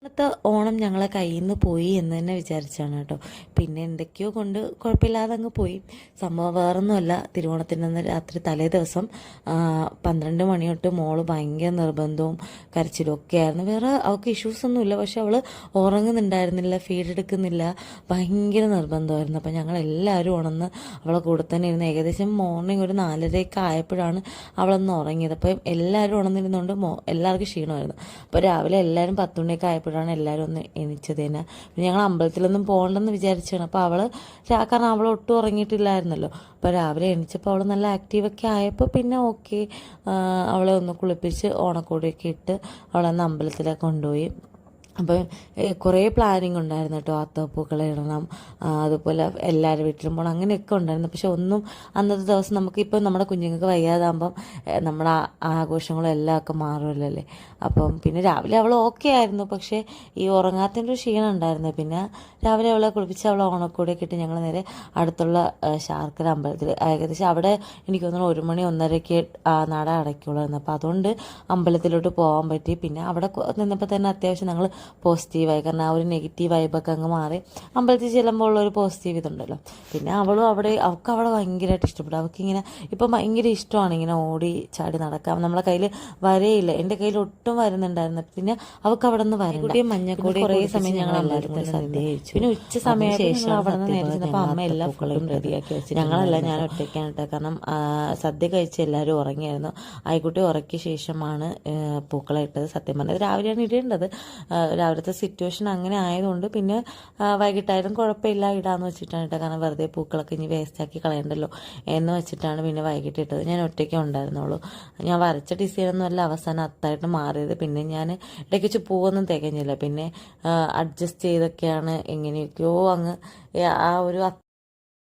ഇന്നത്തെ ഓണം ഞങ്ങളെ കയ്യിൽ നിന്ന് പോയി എന്ന് തന്നെ വിചാരിച്ചാണ് കേട്ടോ. പിന്നെ എന്തൊക്കെയോ കൊണ്ട് കുഴപ്പമില്ലാതെ അങ്ങ് പോയി. സംഭവം വേറൊന്നുമല്ല, തിരുവോണത്തിൻ്റെ അന്ന് രാത്രി തലേ ദിവസം 12 മണി തൊട്ട് മോള് ഭയങ്കര നിർബന്ധവും കരച്ചിലും ഒക്കെ ആയിരുന്നു. വേറെ അവൾക്ക് ഇഷ്യൂസൊന്നുമില്ല, പക്ഷെ അവൾ ഉറങ്ങുന്നുണ്ടായിരുന്നില്ല, ഫീഡ് എടുക്കുന്നില്ല, ഭയങ്കര നിർബന്ധമായിരുന്നു. അപ്പം ഞങ്ങളെല്ലാവരും ഉണർന്ന് അവളെ കൂടെ തന്നെ ഇരുന്ന് ഏകദേശം മോർണിംഗ് ഒരു 4:30 ആയപ്പോഴാണ് അവളൊന്ന് ഉറങ്ങിയത്. അപ്പം എല്ലാവരും ഉണർന്നിരുന്നുകൊണ്ട് എല്ലാവർക്കും ക്ഷീണമായിരുന്നു. അപ്പോൾ രാവിലെ എല്ലാവരും 10 മണിയൊക്കെ ആയപ്പോഴാണ് എല്ലാവരും ഒന്ന് എണീച്ചത് തന്നെ. പിന്നെ ഞങ്ങൾ അമ്പലത്തിലൊന്നും പോകണ്ടെന്ന് വിചാരിച്ചാണ്. അപ്പോൾ കാരണം അവൾ ഒട്ടും ഉറങ്ങിയിട്ടില്ലായിരുന്നല്ലോ. അപ്പോൾ രാവിലെ എണീച്ചപ്പോൾ അവൾ നല്ല ആക്റ്റീവൊക്കെ ആയപ്പോൾ പിന്നെ ഓക്കെ, അവളെ ഒന്ന് കുളിപ്പിച്ച് ഓണക്കോടിയൊക്കെ ഇട്ട് അവളന്ന് അമ്പലത്തിലേക്ക് കൊണ്ടുപോയി. അപ്പം കുറേ പ്ലാനിങ് ഉണ്ടായിരുന്നു കേട്ടോ. ആത്തോപ്പൂക്കൾ ഇടണം, അതുപോലെ എല്ലാവരും വീട്ടിലും പോകണം, അങ്ങനെയൊക്കെ ഉണ്ടായിരുന്നു. പക്ഷെ ഒന്നും അന്നത്തെ ദിവസം നമുക്കിപ്പോൾ നമ്മുടെ കുഞ്ഞുങ്ങൾക്ക് വയ്യാതാകുമ്പം നമ്മുടെ ആഘോഷങ്ങളും എല്ലാം ഒക്കെ മാറുമല്ലോ അല്ലേ. അപ്പം പിന്നെ രാവിലെ അവൾ ഓക്കെ ആയിരുന്നു, പക്ഷേ ഈ ഉറങ്ങാത്തതിൻ്റെ ഒരു ക്ഷീണം ഉണ്ടായിരുന്നു. പിന്നെ രാവിലെ അവളെ കുളിപ്പിച്ച് അവളെ ഓണക്കൂടിയൊക്കെ ഇട്ട് ഞങ്ങൾ നേരെ അടുത്തുള്ള ശാർക്കര അമ്പലത്തിൽ, ഏകദേശം അവിടെ എനിക്ക് തോന്നുന്നു 1 മണി 1:30 നട അടയ്ക്കുള്ളായിരുന്നു. അപ്പോൾ അതുകൊണ്ട് അമ്പലത്തിലോട്ട് പോകാൻ പറ്റി. പിന്നെ അവിടെ നിന്നപ്പോൾ തന്നെ അത്യാവശ്യം ഞങ്ങൾ പോസിറ്റീവായി, കാരണം ആ ഒരു നെഗറ്റീവ് വൈബൊക്കെ അങ്ങ് മാറി. അമ്പലത്തിൽ ചെല്ലുമ്പോൾ ഉള്ളൊരു പോസിറ്റീവ് ഇതുണ്ടല്ലോ. പിന്നെ അവൾക്ക് അവിടെ ഭയങ്കരമായിട്ട് ഇഷ്ടപ്പെട്ടു. അവൾക്കിങ്ങനെ ഇപ്പം ഭയങ്കര ഇഷ്ടമാണ് ഇങ്ങനെ ഓടി ചാടി നടക്കാം. നമ്മളെ കയ്യിൽ വരയില്ല, എൻ്റെ കയ്യിൽ ഒട്ടും വരുന്നുണ്ടായിരുന്നു. പിന്നെ അവൾക്ക് അവിടെ നിന്ന് വരണ്ട. മഞ്ഞക്കൂടി കുറേ സമയം ഞങ്ങൾ എല്ലാവരും കൂടി സദ്യ കഴിച്ചു. പിന്നെ ഉച്ച സമയം ശേഷം അവിടെ നിന്ന് നേരെ ചെന്നപ്പോൾ അമ്മ എല്ലാ ഫുഡും റെഡിയാക്കി വെച്ചു. ഞങ്ങളല്ല, ഞാൻ ഒറ്റയ്ക്കാണ് കേട്ടോ. കാരണം സദ്യ കഴിച്ച് എല്ലാവരും ഉറങ്ങിയായിരുന്നു. ആയിക്കുട്ടി ഉറക്കിയ ശേഷമാണ് പൂക്കളം ഇട്ടത്. സത്യം പറഞ്ഞത് രാവിലെയാണ് ഇടേണ്ടത്. രാവിലത്തെ സിറ്റുവേഷൻ അങ്ങനെ ആയതുകൊണ്ട് പിന്നെ വൈകിട്ടായാലും കുഴപ്പമില്ല ഇടാന്ന് വെച്ചിട്ടാണ് കേട്ടോ. കാരണം വെറുതെ പൂക്കളൊക്കെ ഇനി വേസ്റ്റാക്കി കളയണ്ടല്ലോ എന്ന് വെച്ചിട്ടാണ് പിന്നെ വൈകിട്ട് ഇട്ടത്. ഞാൻ ഒറ്റയ്ക്കേ ഉണ്ടായിരുന്നുള്ളൂ. ഞാൻ വരച്ച ഡിസൈനൊന്നും അല്ല അവസാനം അത്തായിട്ട് മാറിയത്. പിന്നെ ഞാൻ ഇടയ്ക്ക് വെച്ച് പൂവൊന്നും തികഞ്ഞില്ല, പിന്നെ അഡ്ജസ്റ്റ് ചെയ്തൊക്കെയാണ് എങ്ങനെയൊക്കെയോ അങ്ങ് ആ ഒരു